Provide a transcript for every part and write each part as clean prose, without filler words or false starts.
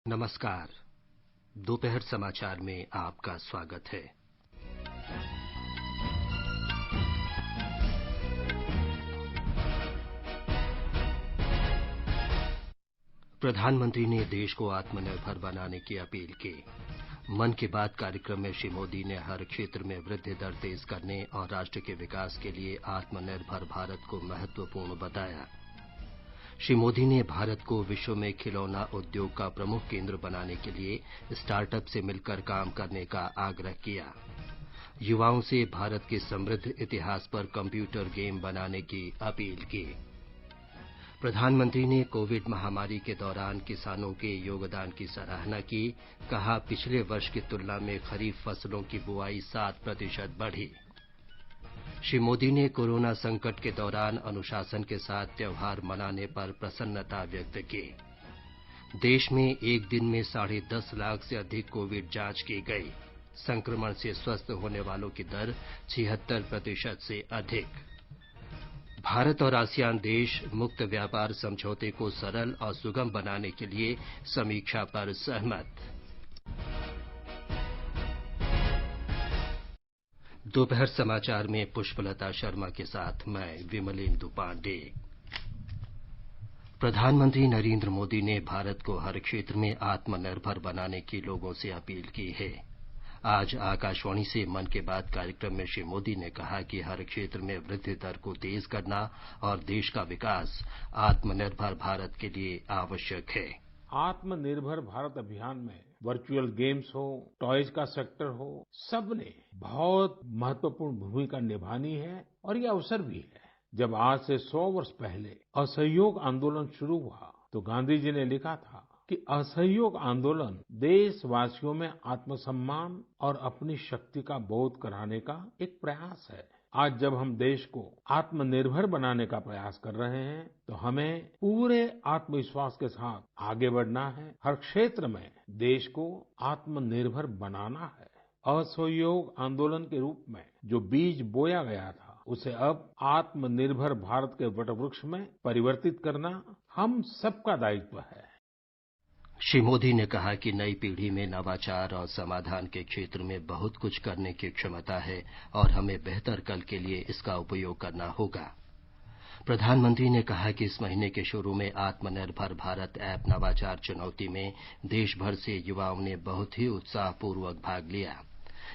नमस्कार। दोपहर समाचार में आपका स्वागत है। प्रधानमंत्री ने देश को आत्मनिर्भर बनाने की अपील की। मन की बात कार्यक्रम में श्री मोदी ने हर क्षेत्र में वृद्धि दर तेज करने और राष्ट्र के विकास के लिए आत्मनिर्भर भारत को महत्वपूर्ण बताया। श्री मोदी ने भारत को विश्व में खिलौना उद्योग का प्रमुख केंद्र बनाने के लिए स्टार्टअप से मिलकर काम करने का आग्रह किया। युवाओं से भारत के समृद्ध इतिहास पर कंप्यूटर गेम बनाने की अपील की। प्रधानमंत्री ने कोविड महामारी के दौरान किसानों के योगदान की सराहना की। कहा, पिछले वर्ष की तुलना में खरीफ फसलों की बुआई 7% बढ़ी। श्री मोदी ने कोरोना संकट के दौरान अनुशासन के साथ त्योहार मनाने पर प्रसन्नता व्यक्त की। देश में एक दिन में 10.5 लाख से अधिक कोविड जांच की गई। संक्रमण से स्वस्थ होने वालों की दर 76% से अधिक। भारत और आसियान देश मुक्त व्यापार समझौते को सरल और सुगम बनाने के लिए समीक्षा पर सहमत। दोपहर समाचार में पुष्पलता शर्मा के साथ मैं विमलेंदु पांडे। प्रधानमंत्री नरेंद्र मोदी ने भारत को हर क्षेत्र में आत्मनिर्भर बनाने की लोगों से अपील की है। आज आकाशवाणी से मन की बात कार्यक्रम में श्री मोदी ने कहा कि हर क्षेत्र में वृद्धि दर को तेज करना और देश का विकास आत्मनिर्भर भारत के लिए आवश्यक है। आत्मनिर्भर भारत अभियान में वर्चुअल गेम्स हो, टॉयज का सेक्टर हो, सबने बहुत महत्वपूर्ण भूमिका निभानी है और ये अवसर भी है। जब आज से 100 वर्ष पहले असहयोग आंदोलन शुरू हुआ तो गांधी जी ने लिखा था कि असहयोग आंदोलन देशवासियों में आत्मसम्मान और अपनी शक्ति का बोध कराने का एक प्रयास है। आज जब हम देश को आत्मनिर्भर बनाने का प्रयास कर रहे हैं तो हमें पूरे आत्मविश्वास के साथ आगे बढ़ना है। हर क्षेत्र में देश को आत्मनिर्भर बनाना है। असहयोग आंदोलन के रूप में जो बीज बोया गया था उसे अब आत्मनिर्भर भारत के वटवृक्ष में परिवर्तित करना हम सबका दायित्व है। श्री मोदी ने कहा कि नई पीढ़ी में नवाचार और समाधान के क्षेत्र में बहुत कुछ करने की क्षमता है और हमें बेहतर कल के लिए इसका उपयोग करना होगा। प्रधानमंत्री ने कहा कि इस महीने के शुरू में आत्मनिर्भर भारत ऐप नवाचार चुनौती में देश भर से युवाओं ने बहुत ही उत्साहपूर्वक भाग लिया।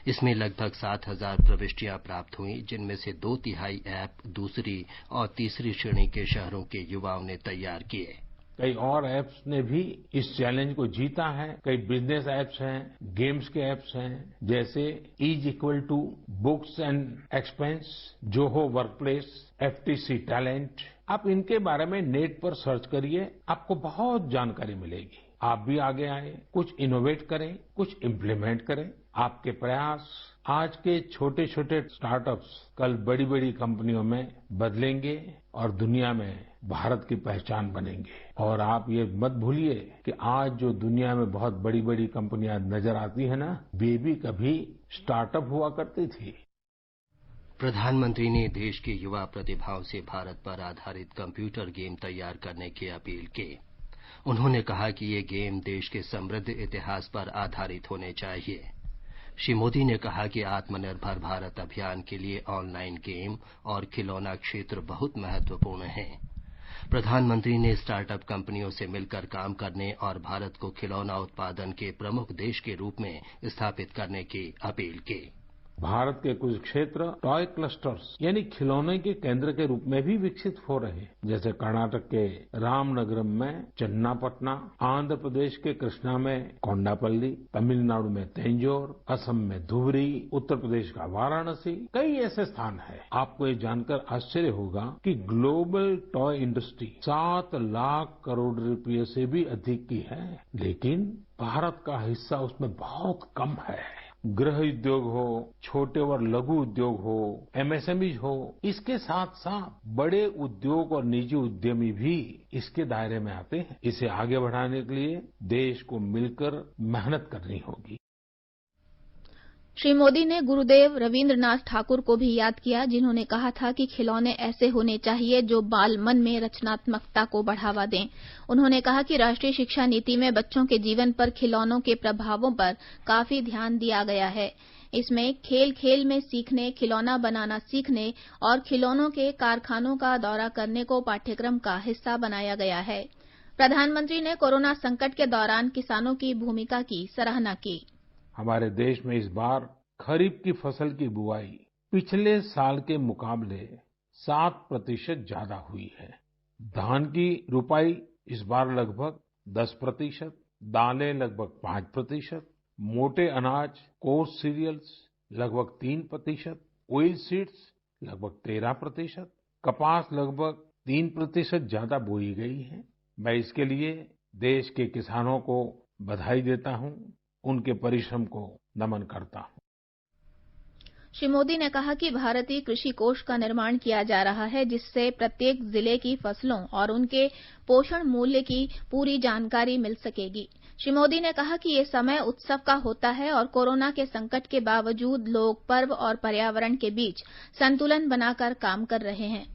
इसमें लगभग 7,000 प्रविष्टियां प्राप्त हुई, जिनमें से 2/3 ऐप दूसरी और तीसरी श्रेणी के शहरों के युवाओं ने तैयार किए। कई और ऐप्स ने भी इस चैलेंज को जीता है। कई बिजनेस ऐप्स हैं, गेम्स के ऐप्स हैं, जैसे is equal to books and expense, Zoho workplace, FTC talent. आप इनके बारे में नेट पर सर्च करिए, आपको बहुत जानकारी मिलेगी। आप भी आगे आए, कुछ इनोवेट करें, कुछ इम्प्लीमेंट करें। आपके प्रयास आज के छोटे छोटे स्टार्टअप्स कल बड़ी बड़ी कंपनियों में बदलेंगे और दुनिया में भारत की पहचान बनेंगे। और आप ये मत भूलिए कि आज जो दुनिया में बहुत बड़ी बड़ी कंपनियां नजर आती है ना, वे भी कभी स्टार्टअप हुआ करती थी। प्रधानमंत्री ने देश की युवा प्रतिभाओं से भारत पर आधारित कंप्यूटर गेम तैयार करने की अपील की। उन्होंने कहा कि ये गेम देश के समृद्ध इतिहास पर आधारित होने चाहिए। श्री मोदी ने कहा कि आत्मनिर्भर भारत अभियान के लिए ऑनलाइन गेम और खिलौना क्षेत्र बहुत महत्वपूर्ण है। प्रधानमंत्री ने स्टार्टअप कंपनियों से मिलकर काम करने और भारत को खिलौना उत्पादन के प्रमुख देश के रूप में स्थापित करने की अपील की। भारत के कुछ क्षेत्र टॉय क्लस्टर्स यानी खिलौने के केंद्र के रूप में भी विकसित हो रहे हैं, जैसे कर्नाटक के रामनगरम में चन्नापटना, आंध्र प्रदेश के कृष्णा में कोंडापल्ली, तमिलनाडु में तंजौर, असम में धुबरी, उत्तर प्रदेश का वाराणसी, कई ऐसे स्थान हैं। आपको ये जानकर आश्चर्य होगा कि global toy industry 7 lakh crore रुपए से भी अधिक की है, लेकिन भारत का हिस्सा उसमें बहुत कम है। गृह उद्योग हो, छोटे और लघु उद्योग हो, एमएसएमई हो, इसके साथ साथ बड़े उद्योग और निजी उद्यमी भी इसके दायरे में आते हैं। इसे आगे बढ़ाने के लिए देश को मिलकर मेहनत करनी होगी। श्री मोदी ने गुरुदेव रविन्द्रनाथ ठाकुर को भी याद किया, जिन्होंने कहा था कि खिलौने ऐसे होने चाहिए जो बाल मन में रचनात्मकता को बढ़ावा दें। उन्होंने कहा कि राष्ट्रीय शिक्षा नीति में बच्चों के जीवन पर खिलौनों के प्रभावों पर काफी ध्यान दिया गया है। इसमें खेल खेल में सीखने, खिलौना बनाना सीखने और खिलौनों के कारखानों का दौरा करने को पाठ्यक्रम का हिस्सा बनाया गया है। प्रधानमंत्री ने कोरोना संकट के दौरान किसानों की भूमिका की सराहना की। हमारे देश में इस बार खरीफ की फसल की बुआई पिछले साल के मुकाबले 7% ज्यादा हुई है। धान की रुपाई इस बार लगभग 10%, दालें लगभग 5%, मोटे अनाज कोर्स सीरियल्स लगभग 3%, ऑयल सीड्स लगभग 13%, कपास लगभग 3% ज्यादा बोई गई है। मैं इसके लिए देश के किसानों को बधाई देता हूं, उनके परिश्रम को नमन करता हूं। श्री मोदी ने कहा कि भारतीय कृषि कोष का निर्माण किया जा रहा है, जिससे प्रत्येक जिले की फसलों और उनके पोषण मूल्य की पूरी जानकारी मिल सकेगी। श्री मोदी ने कहा कि ये समय उत्सव का होता है और कोरोना के संकट के बावजूद लोग पर्व और पर्यावरण के बीच संतुलन बनाकर काम कर रहे हैं।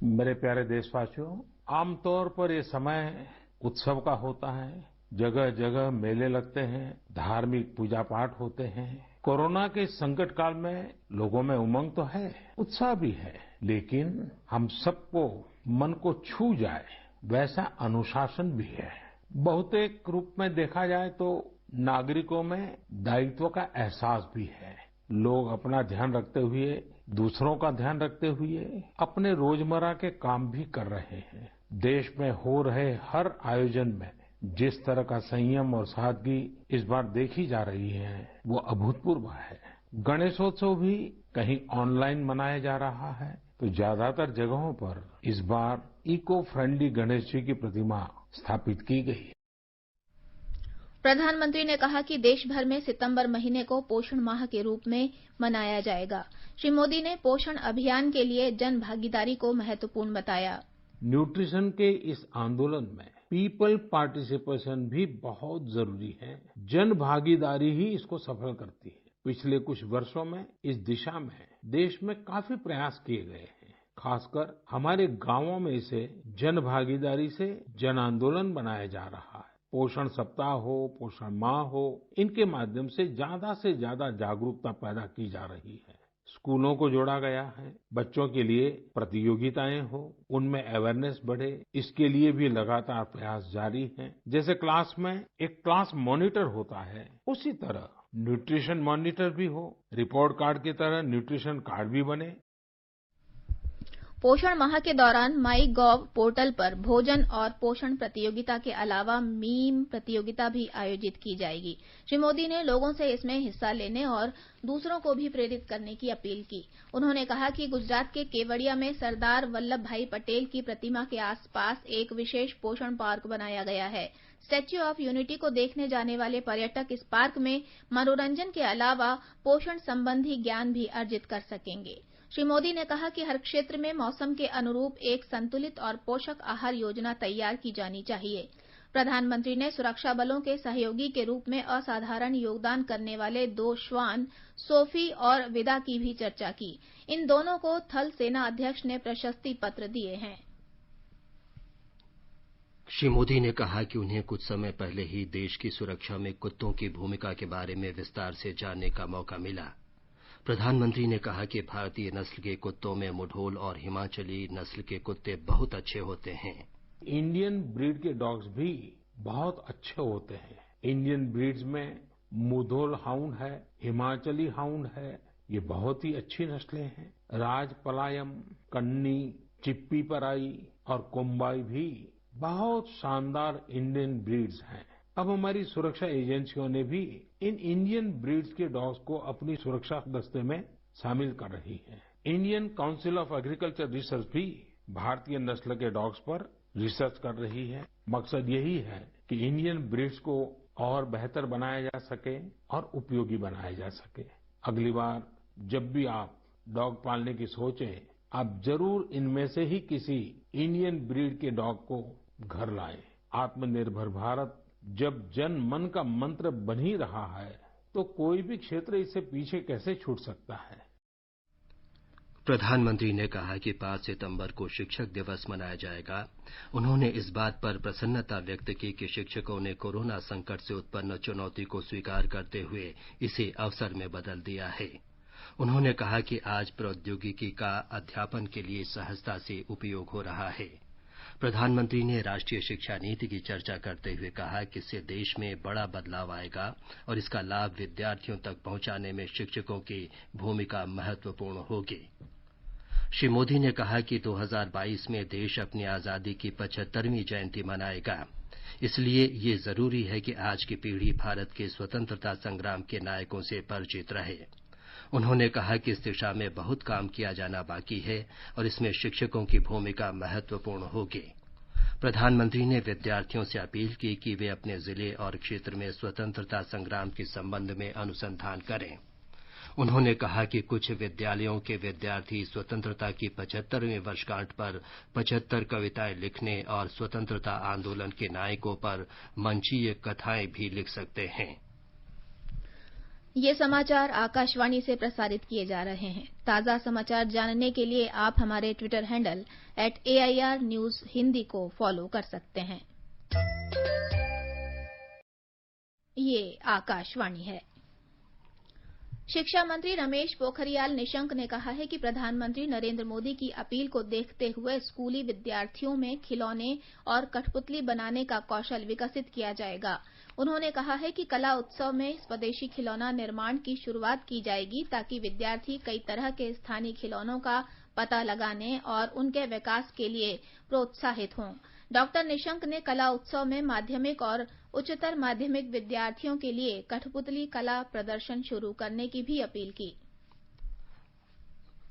मेरे प्यारे देशवासियों, आमतौर पर ये समय उत्सव का होता है। जगह जगह मेले लगते हैं, धार्मिक पूजा पाठ होते हैं। कोरोना के संकट काल में लोगों में उमंग तो है, उत्साह भी है, लेकिन हम सबको मन को छू जाए वैसा अनुशासन भी है। बहुतेक रूप में देखा जाए तो नागरिकों में दायित्व का एहसास भी है। लोग अपना ध्यान रखते हुए, दूसरों का ध्यान रखते हुए अपने रोजमर्रा के काम भी कर रहे हैं। देश में हो रहे हर आयोजन में जिस तरह का संयम और सादगी इस बार देखी जा रही है, वो अभूतपूर्व है। गणेशोत्सव भी कहीं ऑनलाइन मनाया जा रहा है, तो ज्यादातर जगहों पर इस बार इको फ्रेंडली गणेश जी की प्रतिमा स्थापित की गई। प्रधानमंत्री ने कहा कि देश भर में सितंबर महीने को पोषण माह के रूप में मनाया जाएगा। श्री मोदी ने पोषण अभियान के लिए जन भागीदारी को महत्वपूर्ण बताया। न्यूट्रिशन के इस आंदोलन में पीपल पार्टिसिपेशन भी बहुत जरूरी है। जन भागीदारी ही इसको सफल करती है। पिछले कुछ वर्षों में इस दिशा में देश में काफी प्रयास किए गए हैं। खासकर हमारे गांवों में इसे जन भागीदारी से जन आंदोलन बनाया जा रहा है। पोषण सप्ताह हो, पोषण माह हो, इनके माध्यम से ज्यादा जागरूकता पैदा की जा रही है। स्कूलों को जोड़ा गया है, बच्चों के लिए प्रतियोगिताएं हो, उनमें अवेयरनेस बढ़े, इसके लिए भी लगातार प्रयास जारी है। जैसे क्लास में एक क्लास मॉनिटर होता है, उसी तरह न्यूट्रिशन मॉनिटर भी हो, रिपोर्ट कार्ड की तरह न्यूट्रिशन कार्ड भी बने। पोषण माह के दौरान माई गॉव पोर्टल पर भोजन और पोषण प्रतियोगिता के अलावा मीम प्रतियोगिता भी आयोजित की जाएगी। श्री मोदी ने लोगों से इसमें हिस्सा लेने और दूसरों को भी प्रेरित करने की अपील की। उन्होंने कहा कि गुजरात के केवड़िया में सरदार वल्लभ भाई पटेल की प्रतिमा के आसपास एक विशेष पोषण पार्क बनाया गया है। स्टैच्यू ऑफ यूनिटी को देखने जाने वाले पर्यटक इस पार्क में मनोरंजन के अलावा पोषण संबंधी ज्ञान भी अर्जित कर सकेंगे। श्री मोदी ने कहा कि हर क्षेत्र में मौसम के अनुरूप एक संतुलित और पोषक आहार योजना तैयार की जानी चाहिए। प्रधानमंत्री ने सुरक्षा बलों के सहयोगी के रूप में असाधारण योगदान करने वाले 2 श्वान सोफी और विदा की भी चर्चा की। इन दोनों को थल सेना अध्यक्ष ने प्रशस्ति पत्र दिए हैं। श्री मोदी ने कहा कि उन्हें कुछ समय पहले ही देश की सुरक्षा में कुत्तों की भूमिका के बारे में विस्तार से जानने का मौका मिला। प्रधानमंत्री ने कहा कि भारतीय नस्ल के कुत्तों में मुढोल और हिमाचली नस्ल के कुत्ते बहुत अच्छे होते हैं। इंडियन ब्रीड के डॉग्स भी बहुत अच्छे होते हैं। इंडियन ब्रीड्स में मुधोल हाउंड है, हिमाचली हाउंड है, ये बहुत ही अच्छी नस्लें हैं। राजपलायम, कन्नी, चिप्पी पराई और कोम्बाई भी बहुत शानदार इंडियन ब्रीड्स हैं। अब हमारी सुरक्षा एजेंसियों ने भी इन इंडियन ब्रीड्स के डॉग्स को अपनी सुरक्षा दस्ते में शामिल कर रही है। Indian council of agriculture research भी भारतीय नस्ल के डॉग्स पर रिसर्च कर रही है। मकसद यही है कि इंडियन ब्रीड्स को और बेहतर बनाया जा सके और उपयोगी बनाया जा सके। अगली बार जब भी आप डॉग पालने की सोचें, आप जरूर इनमें से ही किसी इंडियन ब्रीड के डॉग को घर लाएं। आत्मनिर्भर भारत जब जन मन का मंत्र बन ही रहा है, तो कोई भी क्षेत्र इससे पीछे कैसे छूट सकता है। प्रधानमंत्री ने कहा कि 5 सितंबर को शिक्षक दिवस मनाया जाएगा। उन्होंने इस बात पर प्रसन्नता व्यक्त की कि शिक्षकों ने कोरोना संकट से उत्पन्न चुनौती को स्वीकार करते हुए इसे अवसर में बदल दिया है। उन्होंने कहा कि आज प्रौद्योगिकी का अध्यापन के लिए सहजता से उपयोग हो रहा है। प्रधानमंत्री ने राष्ट्रीय शिक्षा नीति की चर्चा करते हुए कहा कि इससे देश में बड़ा बदलाव आएगा और इसका लाभ विद्यार्थियों तक पहुंचाने में शिक्षकों की भूमिका महत्वपूर्ण होगी। श्री मोदी ने कहा कि 2022 में देश अपनी आजादी की 75वीं जयंती मनाएगा। इसलिए ये जरूरी है कि आज की पीढ़ी भारत के स्वतंत्रता संग्राम के नायकों से परिचित रहे। उन्होंने कहा कि इस दिशा में बहुत काम किया जाना बाकी है और इसमें शिक्षकों की भूमिका महत्वपूर्ण होगी। प्रधानमंत्री ने विद्यार्थियों से अपील की कि वे अपने जिले और क्षेत्र में स्वतंत्रता संग्राम के संबंध में अनुसंधान करें। उन्होंने कहा कि कुछ विद्यालयों के विद्यार्थी स्वतंत्रता की 75वीं वर्षगांठ पर 75 कविताएं लिखने और स्वतंत्रता आंदोलन के नायकों पर मंचीय कथाएं भी लिख सकते हैं। ये समाचार आकाशवाणी से प्रसारित किए जा रहे हैं। ताजा समाचार जानने के लिए आप हमारे Twitter handle @AIR News Hindi को फॉलो कर सकते हैं। ये आकाशवाणी है। शिक्षा मंत्री रमेश पोखरियाल निशंक ने कहा है कि प्रधानमंत्री नरेंद्र मोदी की अपील को देखते हुए स्कूली विद्यार्थियों में खिलौने और कठपुतली बनाने का कौशल विकसित किया जाएगा। उन्होंने कहा है कि कला उत्सव में स्वदेशी खिलौना निर्माण की शुरुआत की जाएगी ताकि विद्यार्थी कई तरह के स्थानीय खिलौनों का पता लगाने और उनके विकास के लिए प्रोत्साहित हों। डॉक्टर निशंक ने कला उत्सव में माध्यमिक और उच्चतर माध्यमिक विद्यार्थियों के लिए कठपुतली कला प्रदर्शन शुरू करने की भी अपील की।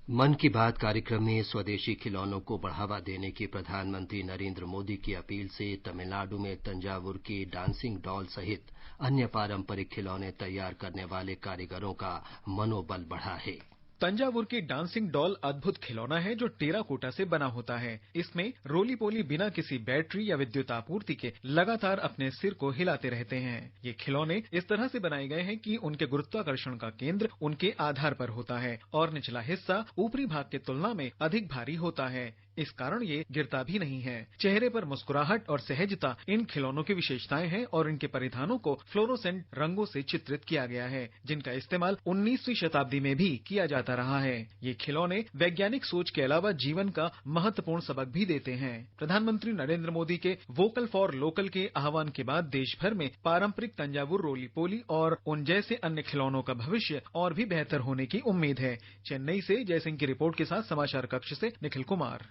मन की बात कार्यक्रम में स्वदेशी खिलौनों को बढ़ावा देने की प्रधानमंत्री नरेंद्र मोदी की अपील से तमिलनाडु में तंजावुर की डांसिंग डॉल सहित अन्य पारंपरिक खिलौने तैयार करने वाले कारीगरों का मनोबल बढ़ा है। तंजावुर की डांसिंग डॉल अद्भुत खिलौना है जो टेराकोटा से बना होता है। इसमें रोली पोली बिना किसी बैटरी या विद्युत आपूर्ति के लगातार अपने सिर को हिलाते रहते हैं। ये खिलौने इस तरह से बनाए गए हैं कि उनके गुरुत्वाकर्षण का केंद्र उनके आधार पर होता है और निचला हिस्सा ऊपरी भाग की तुलना में अधिक भारी होता है। इस कारण ये गिरता भी नहीं है। चेहरे पर मुस्कुराहट और सहजता इन खिलौनों की विशेषताएं हैं और इनके परिधानों को फ्लोरोसेंट रंगों से चित्रित किया गया है, जिनका इस्तेमाल 19वीं शताब्दी में भी किया जाता रहा है। ये खिलौने वैज्ञानिक सोच के अलावा जीवन का महत्वपूर्ण सबक भी देते हैं। प्रधानमंत्री नरेंद्र मोदी के वोकल फॉर लोकल के आह्वान के बाद देश भर में पारंपरिक तंजावुर रोली पोली और उन जैसे अन्य खिलौनों का भविष्य और भी बेहतर होने की उम्मीद है। चेन्नई से जयसिंह की रिपोर्ट के साथ समाचार कक्ष से निखिल कुमार।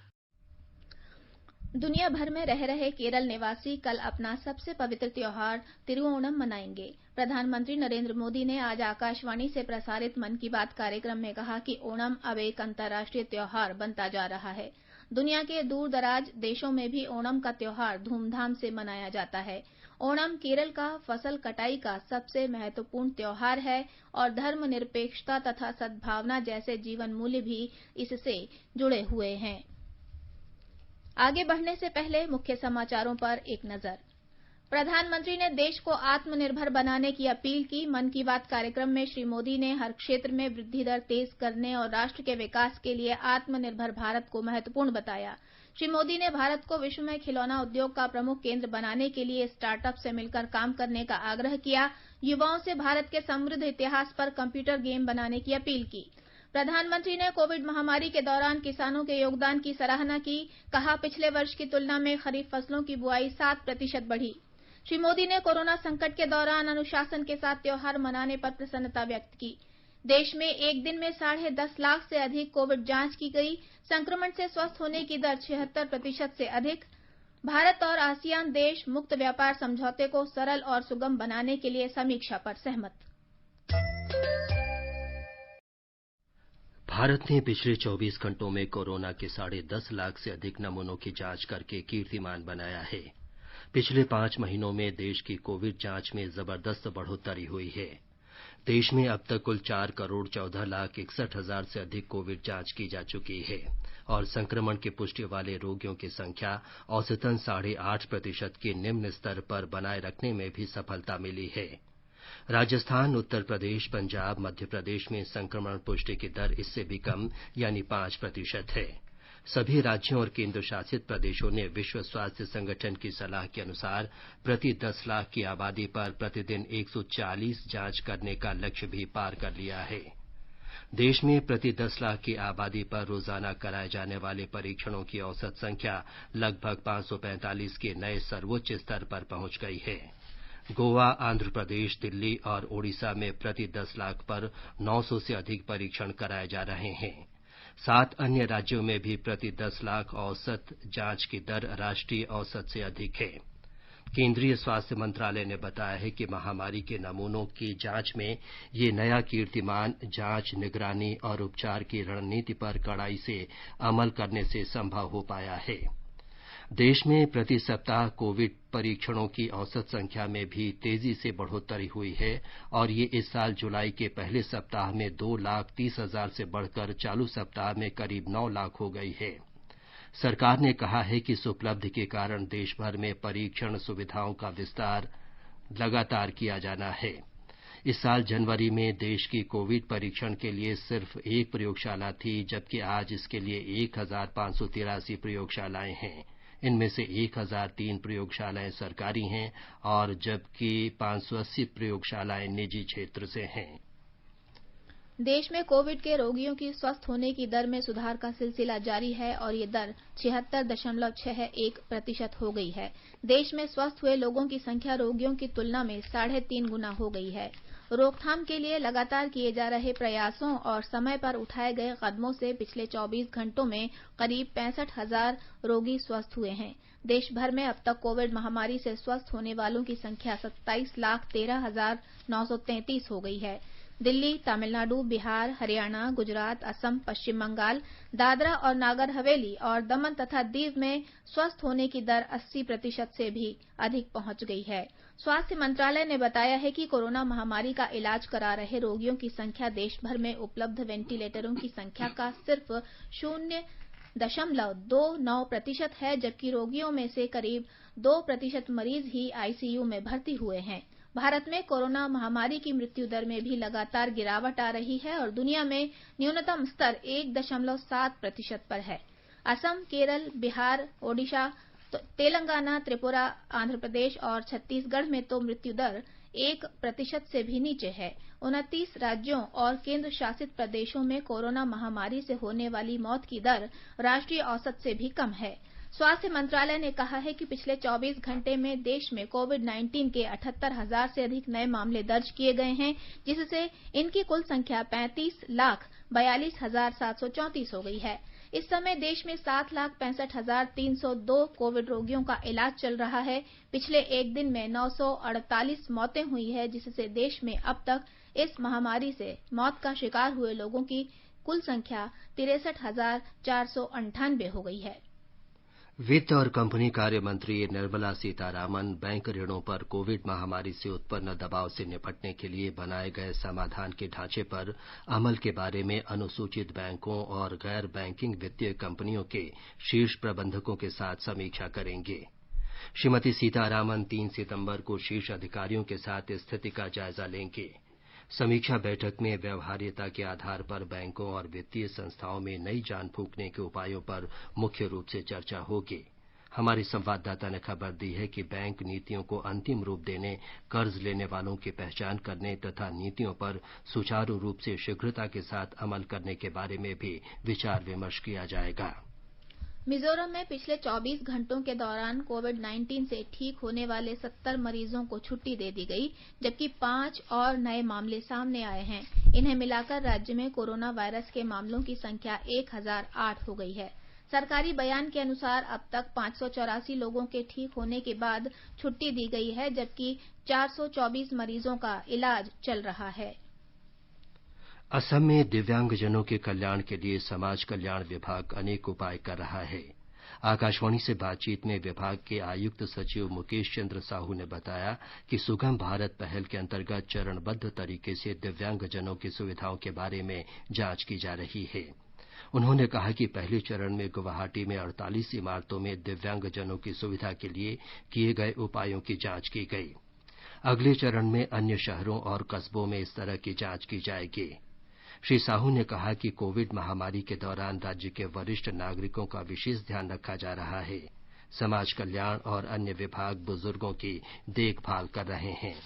दुनिया भर में रह रहे केरल निवासी कल अपना सबसे पवित्र त्योहार तिरुओणम मनाएंगे। प्रधानमंत्री नरेंद्र मोदी ने आज आकाशवाणी से प्रसारित मन की बात कार्यक्रम में कहा कि ओणम अब एक अंतर्राष्ट्रीय त्योहार बनता जा रहा है। दुनिया के दूर दराज देशों में भी ओणम का त्योहार धूमधाम से मनाया जाता है। ओणम केरल का फसल कटाई का सबसे महत्वपूर्ण त्योहार है और धर्मनिरपेक्षता तथा सद्भावना जैसे जीवन मूल्य भी इससे जुड़े हुए हैं। आगे बढ़ने से पहले मुख्य समाचारों पर एक नजर। प्रधानमंत्री ने देश को आत्मनिर्भर बनाने की अपील की। मन की बात कार्यक्रम में श्री मोदी ने हर क्षेत्र में वृद्धि दर तेज करने और राष्ट्र के विकास के लिए आत्मनिर्भर भारत को महत्वपूर्ण बताया। श्री मोदी ने भारत को विश्व में खिलौना उद्योग का प्रमुख केंद्र बनाने के लिए स्टार्टअप से मिलकर काम करने का आग्रह किया। युवाओं से भारत के समृद्ध इतिहास पर कंप्यूटर गेम बनाने की अपील की। प्रधानमंत्री ने कोविड महामारी के दौरान किसानों के योगदान की सराहना की। कहा, पिछले वर्ष की तुलना में खरीफ फसलों की बुआई 7% बढ़ी। श्री मोदी ने कोरोना संकट के दौरान अनुशासन के साथ त्योहार मनाने पर प्रसन्नता व्यक्त की। देश में एक दिन में 10.5 लाख से अधिक कोविड जांच की गई। संक्रमण से स्वस्थ होने की दर 76% से अधिक। भारत और आसियान देश मुक्त व्यापार समझौते को सरल और सुगम बनाने के लिए समीक्षा पर सहमत। भारत ने पिछले 24 घंटों में कोरोना के 10.5 लाख से अधिक नमूनों की जांच करके कीर्तिमान बनाया है। पिछले 5 महीनों में देश की कोविड जांच में जबरदस्त बढ़ोतरी हुई है। देश में अब तक कुल 4,14,61,000 से अधिक कोविड जांच की जा चुकी है और संक्रमण की पुष्टि वाले रोगियों की संख्या औसतन 8.5% के निम्न स्तर पर बनाए रखने में भी सफलता मिली है। राजस्थान, उत्तर प्रदेश, पंजाब, मध्य प्रदेश में संक्रमण पुष्टि की दर इससे भी कम यानी 5% है। सभी राज्यों और केंद्र शासित प्रदेशों ने विश्व स्वास्थ्य संगठन की सलाह के अनुसार प्रति 10 लाख की आबादी पर प्रतिदिन 140 जांच करने का लक्ष्य भी पार कर लिया है। देश में प्रति 10 लाख की आबादी पर रोजाना कराए जाने वाले परीक्षणों की औसत संख्या लगभग 545 के नए सर्वोच्च स्तर पर पहुंच गई है। गोवा, आंध्र प्रदेश, दिल्ली और ओडिशा में प्रति 10 लाख पर 900 से अधिक परीक्षण कराए जा रहे हैं। 7 अन्य राज्यों में भी प्रति 10 लाख औसत जांच की दर राष्ट्रीय औसत से अधिक है। केंद्रीय स्वास्थ्य मंत्रालय ने बताया है कि महामारी के नमूनों की जांच में ये नया कीर्तिमान जांच, निगरानी और उपचार की रणनीति पर कड़ाई से अमल करने से संभव हो पाया है। देश में प्रति सप्ताह कोविड परीक्षणों की औसत संख्या में भी तेजी से बढ़ोतरी हुई है और ये इस साल जुलाई के पहले सप्ताह में 2,30,000 से बढ़कर चालू सप्ताह में करीब 9 लाख हो गई है। सरकार ने कहा है कि इस उपलब्धि के कारण देश भर में परीक्षण सुविधाओं का विस्तार लगातार किया जाना है। इस साल जनवरी में देश की कोविड परीक्षण के लिए सिर्फ एक प्रयोगशाला थी, जबकि आज इसके लिए 1,583 प्रयोगशालाएं हैं। इनमें से 1,003 प्रयोगशालाएं सरकारी हैं और जबकि 580 प्रयोगशालाएं निजी क्षेत्र से हैं। देश में कोविड के रोगियों की स्वस्थ होने की दर में सुधार का सिलसिला जारी है और ये दर 76.61% हो गई है। देश में स्वस्थ हुए लोगों की संख्या रोगियों की तुलना में 3.5 गुना हो गई है। रोकथाम के लिए लगातार किए जा रहे प्रयासों और समय पर उठाए गए कदमों से पिछले 24 घंटों में करीब 65,000 रोगी स्वस्थ हुए हैं। देश भर में अब तक कोविड महामारी से स्वस्थ होने वालों की संख्या 27,13,933 हो गई है। दिल्ली, तमिलनाडु, बिहार, हरियाणा, गुजरात, असम, पश्चिम बंगाल, दादरा और नागर हवेली और दमन तथा दीव में स्वस्थ होने की दर 80% से भी अधिक पहुंच गई है। स्वास्थ्य मंत्रालय ने बताया है कि कोरोना महामारी का इलाज करा रहे रोगियों की संख्या देश भर में उपलब्ध वेंटिलेटरों की संख्या का सिर्फ 0.29% है, जबकि रोगियों में से करीब 2% मरीज ही आईसीयू में भर्ती हुए हैं। भारत में कोरोना महामारी की मृत्यु दर में भी लगातार गिरावट आ रही है और दुनिया में न्यूनतम स्तर 1.7% पर है। असम, केरल, बिहार, ओडिशा, तेलंगाना, त्रिपुरा, आंध्र प्रदेश और छत्तीसगढ़ में तो मृत्यु दर 1% से भी नीचे है। 29 राज्यों और केंद्र शासित प्रदेशों में कोरोना महामारी से होने वाली मौत की दर राष्ट्रीय औसत से भी कम है। स्वास्थ्य मंत्रालय ने कहा है कि पिछले 24 घंटे में देश में कोविड-19 के 78,000 से अधिक नए मामले दर्ज किए गए हैं, जिससे इनकी कुल संख्या 35,42,734 हो गई है। इस समय देश में 7,65,302 कोविड रोगियों का इलाज चल रहा है। पिछले एक दिन में 948 मौतें हुई है, जिससे देश में अब तक इस महामारी से मौत का शिकार हुए लोगों की कुल संख्या 63,498 हो गई है। वित्त और कंपनी कार्य मंत्री निर्मला सीतारामन बैंक ऋणों पर कोविड महामारी से उत्पन्न दबाव से निपटने के लिए बनाए गए समाधान के ढांचे पर अमल के बारे में अनुसूचित बैंकों और गैर बैंकिंग वित्तीय कंपनियों के शीर्ष प्रबंधकों के साथ समीक्षा करेंगे। श्रीमती सीतारामन 3 सितंबर को शीर्ष अधिकारियों के साथ स्थिति का जायजा लेंगे। समीक्षा बैठक में व्यवहार्यता के आधार पर बैंकों और वित्तीय संस्थाओं में नई जान फूंकने के उपायों पर मुख्य रूप से चर्चा होगी। हमारे संवाददाता ने खबर दी है कि बैंक नीतियों को अंतिम रूप देने, कर्ज लेने वालों की पहचान करने तथा नीतियों पर सुचारू रूप से शीघ्रता के साथ अमल करने के बारे में भी विचार विमर्श किया जाएगा। मिजोरम में पिछले 24 घंटों के दौरान कोविड-19 से ठीक होने वाले 70 मरीजों को छुट्टी दे दी गई, जबकि 5 और नए मामले सामने आए हैं। इन्हें मिलाकर राज्य में कोरोना वायरस के मामलों की संख्या 1008 हो गई है। सरकारी बयान के अनुसार अब तक 584 लोगों के ठीक होने के बाद छुट्टी दी गई है, जबकि 424 मरीजों का इलाज चल रहा है। असम में दिव्यांगजनों के कल्याण के लिए समाज कल्याण विभाग अनेक उपाय कर रहा है। आकाशवाणी से बातचीत में विभाग के आयुक्त सचिव मुकेश चंद्र साहू ने बताया कि सुगम भारत पहल के अंतर्गत चरणबद्ध तरीके से दिव्यांगजनों की सुविधाओं के बारे में जांच की जा रही है। उन्होंने कहा कि पहले चरण में गुवाहाटी में 48 इमारतों में दिव्यांगजनों की सुविधा के लिए किए गए उपायों की जांच की गई। अगले चरण में अन्य शहरों और कस्बों में इस तरह की जांच की जाएगी। श्री साहू ने कहा कि कोविड महामारी के दौरान राज्य के वरिष्ठ नागरिकों का विशेष ध्यान रखा जा रहा है। समाज कल्याण और अन्य विभाग बुजुर्गों की देखभाल कर रहे हैं।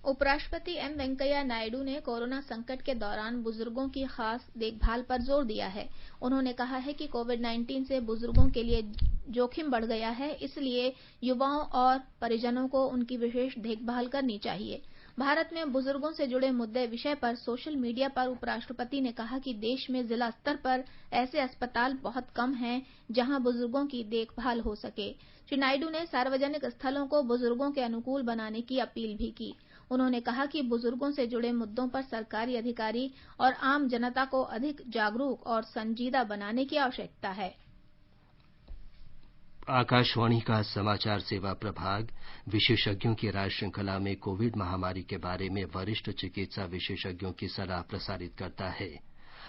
उपराष्ट्रपति एम वेंकैया नायडू ने कोरोना संकट के दौरान बुजुर्गों की खास देखभाल पर जोर दिया है। उन्होंने कहा है कि कोविड-19 से बुजुर्गों के लिए जोखिम बढ़ गया है, इसलिए युवाओं और परिजनों को उनकी विशेष देखभाल करनी चाहिए। भारत में बुजुर्गों से जुड़े मुद्दे विषय पर सोशल मीडिया पर उपराष्ट्रपति ने कहा कि देश में जिला स्तर पर ऐसे अस्पताल बहुत कम हैं जहां बुजुर्गों की देखभाल हो सके। श्री नायडू ने सार्वजनिक स्थलों को बुजुर्गों के अनुकूल बनाने की अपील भी की। उन्होंने कहा कि बुजुर्गों से जुड़े मुद्दों पर सरकारी अधिकारी और आम जनता को अधिक जागरूक और संजीदा बनाने की आवश्यकता है। आकाशवाणी का समाचार सेवा प्रभाग विशेषज्ञों की राय श्रृंखला में कोविड महामारी के बारे में वरिष्ठ चिकित्सा विशेषज्ञों की सलाह प्रसारित करता है।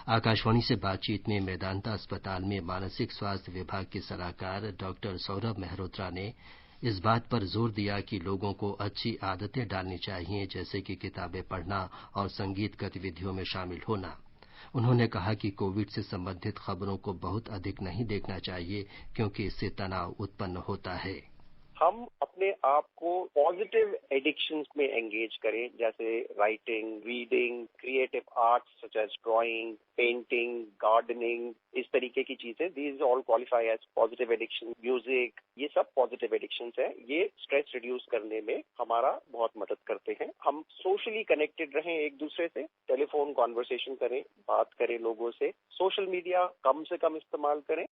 आकाशवाणी से बातचीत में मेदांता अस्पताल में मानसिक स्वास्थ्य विभाग के सलाहकार डॉक्टर सौरभ मेहरोत्रा ने इस बात पर जोर दिया कि लोगों को अच्छी आदतें डालनी चाहिए, जैसे कि किताबें पढ़ना और संगीत गतिविधियों में शामिल होना। उन्होंने कहा कि कोविड से संबंधित खबरों को बहुत अधिक नहीं देखना चाहिए, क्योंकि इससे तनाव उत्पन्न होता है। हम अपने आप को पॉजिटिव एडिक्शंस में एंगेज करें, जैसे writing, reading, creative arts such as drawing, painting, gardening, इस तरीके की चीजें, these all qualify as positive addiction. Music, ये सब पॉजिटिव एडिक्शंस हैं। ये स्ट्रेस रिड्यूस करने में हमारा बहुत मदद करते हैं। हम सोशली कनेक्टेड रहें एक दूसरे से, टेलीफोन कॉन्वर्सेशन करें, बात करें लोगों से, सोशल मीडिया कम से कम इस्तेमाल करें।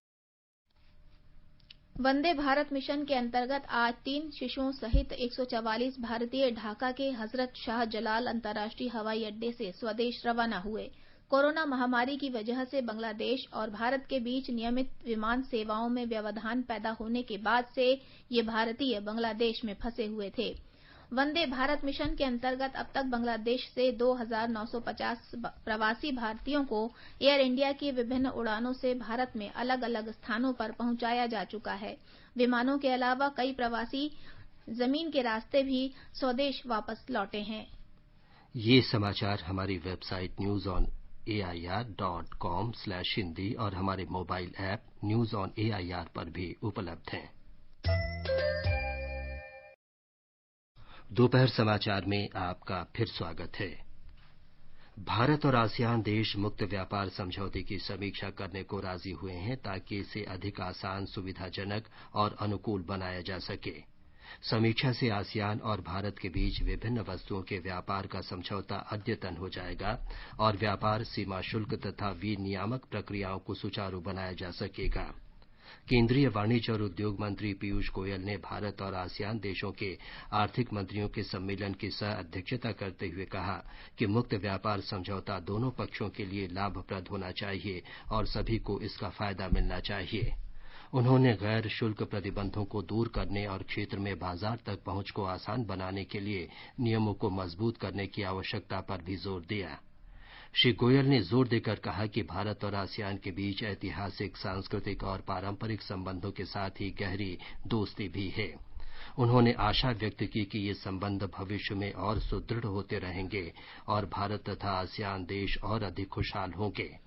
वंदे भारत मिशन के अंतर्गत आज 3 शिशुओं सहित 144 भारतीय ढाका के हजरत शाह जलाल अंतर्राष्ट्रीय हवाई अड्डे से स्वदेश रवाना हुए। कोरोना महामारी की वजह से बांग्लादेश और भारत के बीच नियमित विमान सेवाओं में व्यवधान पैदा होने के बाद से ये भारतीय बांग्लादेश में फंसे हुए थे। वंदे भारत मिशन के अंतर्गत अब तक बांग्लादेश से 2,950 प्रवासी भारतीयों को एयर इंडिया की विभिन्न उड़ानों से भारत में अलग अलग स्थानों पर पहुंचाया जा चुका है। विमानों के अलावा कई प्रवासी जमीन के रास्ते भी स्वदेश वापस लौटे हैं। ये समाचार हमारी वेबसाइट newsonair.com/hindi और हमारे mobile app news on AIR पर भी उपलब्ध हैं। दोपहर समाचार में आपका फिर स्वागत है। भारत और आसियान देश मुक्त व्यापार समझौते की समीक्षा करने को राजी हुए हैं, ताकि इसे अधिक आसान, सुविधाजनक और अनुकूल बनाया जा सके। समीक्षा से आसियान और भारत के बीच विभिन्न वस्तुओं के व्यापार का समझौता अद्यतन हो जाएगा और व्यापार, सीमा शुल्क तथा विनियामक प्रक्रियाओं को सुचारू बनाया जा सकेगा। केंद्रीय वाणिज्य और उद्योग मंत्री पीयूष गोयल ने भारत और आसियान देशों के आर्थिक मंत्रियों के सम्मेलन की सह अध्यक्षता करते हुए कहा कि मुक्त व्यापार समझौता दोनों पक्षों के लिए लाभप्रद होना चाहिए और सभी को इसका फायदा मिलना चाहिए। उन्होंने गैर शुल्क प्रतिबंधों को दूर करने और क्षेत्र में बाजार तक पहुंच को आसान बनाने के लिए नियमों को मजबूत करने की आवश्यकता पर भी जोर दिया। श्री गोयल ने जोर देकर कहा कि भारत और आसियान के बीच ऐतिहासिक, सांस्कृतिक और पारंपरिक संबंधों के साथ ही गहरी दोस्ती भी है। उन्होंने आशा व्यक्त की कि ये संबंध भविष्य में और सुदृढ़ होते रहेंगे और भारत तथा आसियान देश और अधिक खुशहाल होंगे।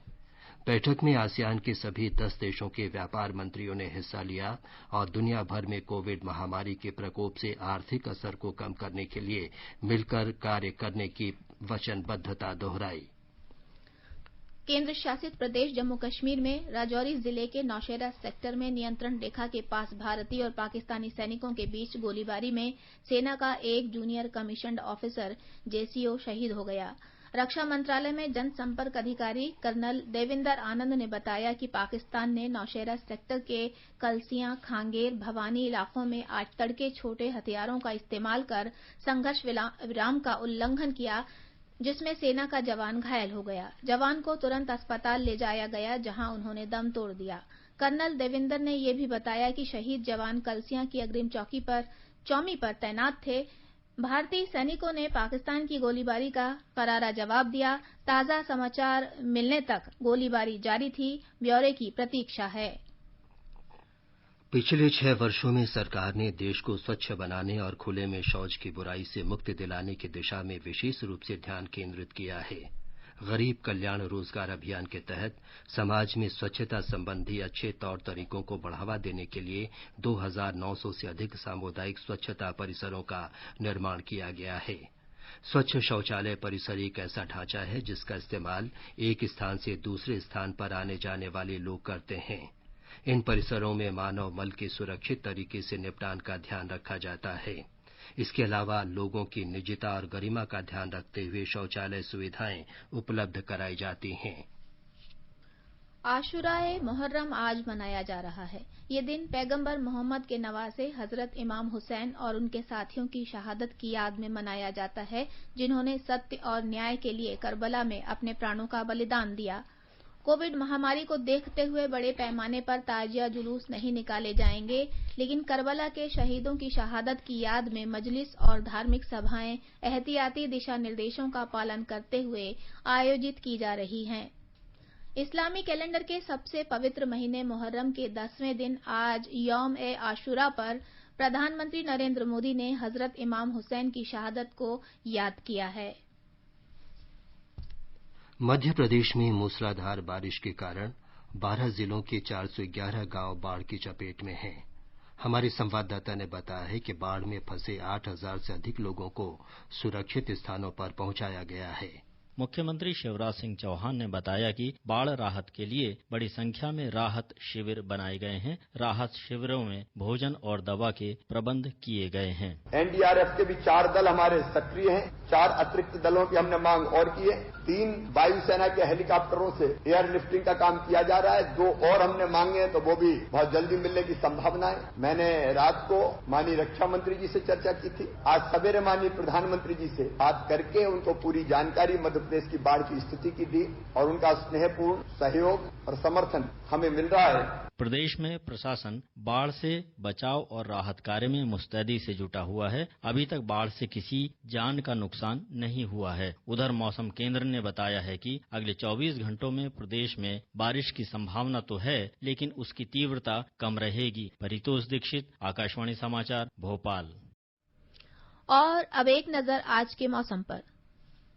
बैठक में आसियान के सभी 10 देशों के व्यापार मंत्रियों ने हिस्सा लिया और दुनिया भर में कोविड महामारी के प्रकोप से आर्थिक असर को कम करने के लिए मिलकर कार्य करने की वचनबद्धता दोहराई। केंद्र शासित प्रदेश जम्मू कश्मीर में राजौरी जिले के नौशेरा सेक्टर में नियंत्रण रेखा के पास भारतीय और पाकिस्तानी सैनिकों के बीच गोलीबारी में सेना का एक जूनियर कमीशन्ड ऑफिसर जेसीओ शहीद हो गया। रक्षा मंत्रालय में जनसंपर्क अधिकारी कर्नल देविंदर आनंद ने बताया कि पाकिस्तान ने नौशेरा सेक्टर के कलसियां, खांगेर, भवानी इलाकों में आज तड़के छोटे हथियारों का इस्तेमाल कर संघर्ष विराम का उल्लंघन किया, जिसमें सेना का जवान घायल हो गया। जवान को तुरंत अस्पताल ले जाया गया, जहां उन्होंने दम तोड़ दिया। कर्नल देविंदर ने यह भी बताया कि शहीद जवान कलसियां की अग्रिम चौमी पर तैनात थे। भारतीय सैनिकों ने पाकिस्तान की गोलीबारी का करारा जवाब दिया। ताजा समाचार मिलने तक गोलीबारी जारी थी। ब्यौरे की प्रतीक्षा है। पिछले 6 वर्षों में सरकार ने देश को स्वच्छ बनाने और खुले में शौच की बुराई से मुक्ति दिलाने की दिशा में विशेष रूप से ध्यान केंद्रित किया है। गरीब कल्याण रोजगार अभियान के तहत समाज में स्वच्छता संबंधी अच्छे तौर तरीकों को बढ़ावा देने के लिए 2900 से अधिक सामुदायिक स्वच्छता परिसरों का निर्माण किया गया है। स्वच्छ शौचालय परिसर एक ऐसा ढांचा है जिसका इस्तेमाल एक स्थान से दूसरे स्थान पर आने जाने वाले लोग करते हैं। इन परिसरों में मानव मल के सुरक्षित तरीके से निपटान का ध्यान रखा जाता है। इसके अलावा लोगों की निजता और गरिमा का ध्यान रखते हुए शौचालय सुविधाएं उपलब्ध कराई जाती हैं। आशुराए मुहर्रम आज मनाया जा रहा है। ये दिन पैगंबर मोहम्मद के नवासे हजरत इमाम हुसैन और उनके साथियों की शहादत की याद में मनाया जाता है, जिन्होंने सत्य और न्याय के लिए करबला में अपने प्राणों का बलिदान दिया। कोविड महामारी को देखते हुए बड़े पैमाने पर ताजिया जुलूस नहीं निकाले जाएंगे, लेकिन करबला के शहीदों की शहादत की याद में मजलिस और धार्मिक सभाएं एहतियाती दिशा निर्देशों का पालन करते हुए आयोजित की जा रही हैं। इस्लामी कैलेंडर के सबसे पवित्र महीने मुहर्रम के 10वें दिन आज यौम-ए-आशुरा पर प्रधानमंत्री नरेंद्र मोदी ने हजरत इमाम हुसैन की शहादत को याद किया है। मध्य प्रदेश में मूसलाधार बारिश के कारण 12 जिलों के 411 गांव बाढ़ की चपेट में हैं। हमारे संवाददाता ने बताया है कि बाढ़ में फंसे 8000 से अधिक लोगों को सुरक्षित स्थानों पर पहुंचाया गया है। मुख्यमंत्री शिवराज सिंह चौहान ने बताया कि बाढ़ राहत के लिए बड़ी संख्या में राहत शिविर बनाए गए हैं। राहत शिविरों में भोजन और दवा के प्रबंध किए गए हैं। एनडीआरएफ के भी 4 दल हमारे सक्रिय हैं। 4 अतिरिक्त दलों की हमने मांग और की है। 3 वायुसेना के हेलीकॉप्टरों से एयर लिफ्टिंग का काम किया जा रहा है। 2 और हमने मांगे हैं, तो वो भी बहुत जल्दी मिलने की संभावना है। मैंने रात को माननीय रक्षा मंत्री जी से चर्चा की थी। आज सवेरे माननीय प्रधानमंत्री जी से बात करके उनको पूरी जानकारी मध्य प्रदेश की बाढ़ की स्थिति की दी और उनका स्नेहपूर्ण सहयोग और समर्थन हमें मिल रहा है। प्रदेश में प्रशासन बाढ़ से बचाव और राहत कार्य में मुस्तैदी से जुटा हुआ है। अभी तक बाढ़ से किसी जान का नुकसान नहीं हुआ है। उधर मौसम केंद्र ने बताया है कि अगले 24 घंटों में प्रदेश में बारिश की संभावना तो है, लेकिन उसकी तीव्रता कम रहेगी। परितोष दीक्षित, आकाशवाणी समाचार, भोपाल। और अब एक नजर आज के मौसम पर।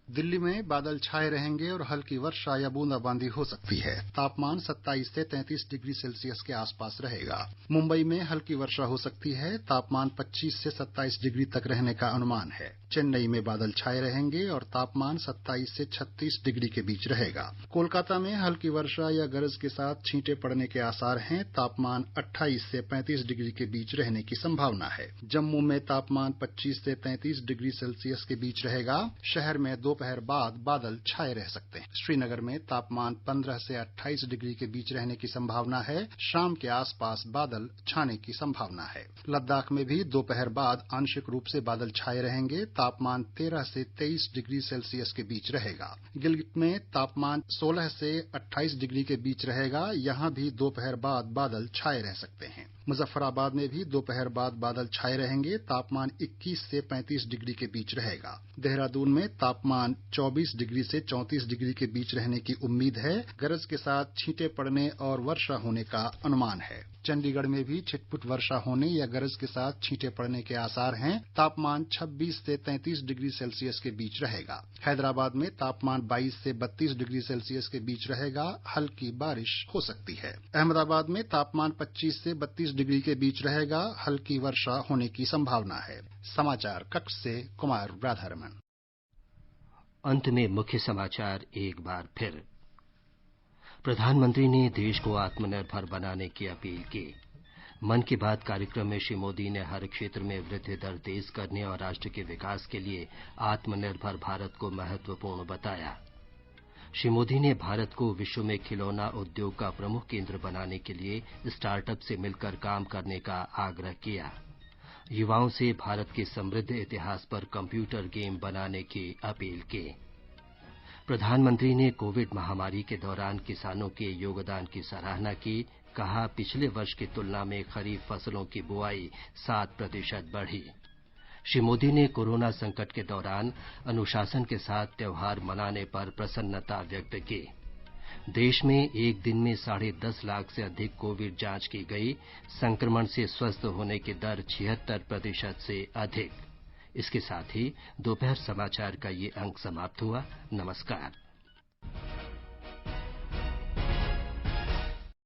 दिल्ली में बादल छाए रहेंगे और हल्की वर्षा या बूंदाबांदी हो सकती है। तापमान 27 से 33 डिग्री सेल्सियस के आसपास रहेगा। मुंबई में हल्की वर्षा हो सकती है। तापमान 25 से 27 डिग्री तक रहने का अनुमान है। चेन्नई में बादल छाए रहेंगे और तापमान 27 से 36 डिग्री के बीच रहेगा। कोलकाता में हल्की वर्षा या गरज के साथ छींटे पड़ने के आसार हैं। तापमान 28 से 35 डिग्री के बीच रहने की संभावना है। जम्मू में तापमान 25 से 33 डिग्री सेल्सियस के बीच रहेगा। शहर में दोपहर बाद बादल छाए रह सकते हैं। श्रीनगर में तापमान 15 से 28 डिग्री के बीच रहने की संभावना है। शाम के आसपास बादल छाने की संभावना है। लद्दाख में भी दोपहर बाद आंशिक रूप से बादल छाए रहेंगे। तापमान 13 से 23 डिग्री सेल्सियस के बीच रहेगा। गिलगित में तापमान 16 से 28 डिग्री के बीच रहेगा। यहां भी दोपहर बाद बादल छाए रह सकते हैं। मुजफ्फराबाद में भी दोपहर बाद बादल छाए रहेंगे। तापमान 21 से 35 डिग्री के बीच रहेगा। देहरादून में तापमान 24 डिग्री से 34 डिग्री के बीच रहने की उम्मीद है। गरज के साथ छींटे पड़ने और वर्षा होने का अनुमान है। चंडीगढ़ में भी छिटपुट वर्षा होने या गरज के साथ छींटे पड़ने के आसार हैं। तापमान 26 से 33 डिग्री सेल्सियस के बीच रहेगा। हैदराबाद में तापमान 22 से 32 डिग्री सेल्सियस के बीच रहेगा। हल्की बारिश हो सकती है। अहमदाबाद में तापमान 25 से 32 डिग्री के बीच रहेगा। हल्की वर्षा होने की संभावना है। समाचार कक्ष से कुमार राधारमन। अंत में मुख्य समाचार एक बार फिर। प्रधानमंत्री ने देश को आत्मनिर्भर बनाने की अपील की। मन की बात कार्यक्रम में श्री मोदी ने हर क्षेत्र में वृद्धि दर तेज करने और राष्ट्र के विकास के लिए आत्मनिर्भर भारत को महत्वपूर्ण बताया। श्री मोदी ने भारत को विश्व में खिलौना उद्योग का प्रमुख केंद्र बनाने के लिए स्टार्टअप से मिलकर काम करने का आग्रह किया। युवाओं से भारत के समृद्ध इतिहास पर कंप्यूटर गेम बनाने की अपील की। प्रधानमंत्री ने कोविड महामारी के दौरान किसानों के योगदान की सराहना की। कहा, पिछले वर्ष की तुलना में खरीफ फसलों की बुआई 7% बढ़ी। श्री मोदी ने कोरोना संकट के दौरान अनुशासन के साथ त्योहार मनाने पर प्रसन्नता व्यक्त की। देश में एक दिन में 10.5 लाख से अधिक कोविड जांच की गई। संक्रमण से स्वस्थ होने की दर 76% से अधिक। इसके साथ ही दोपहर समाचार का ये अंक समाप्त हुआ। नमस्कार।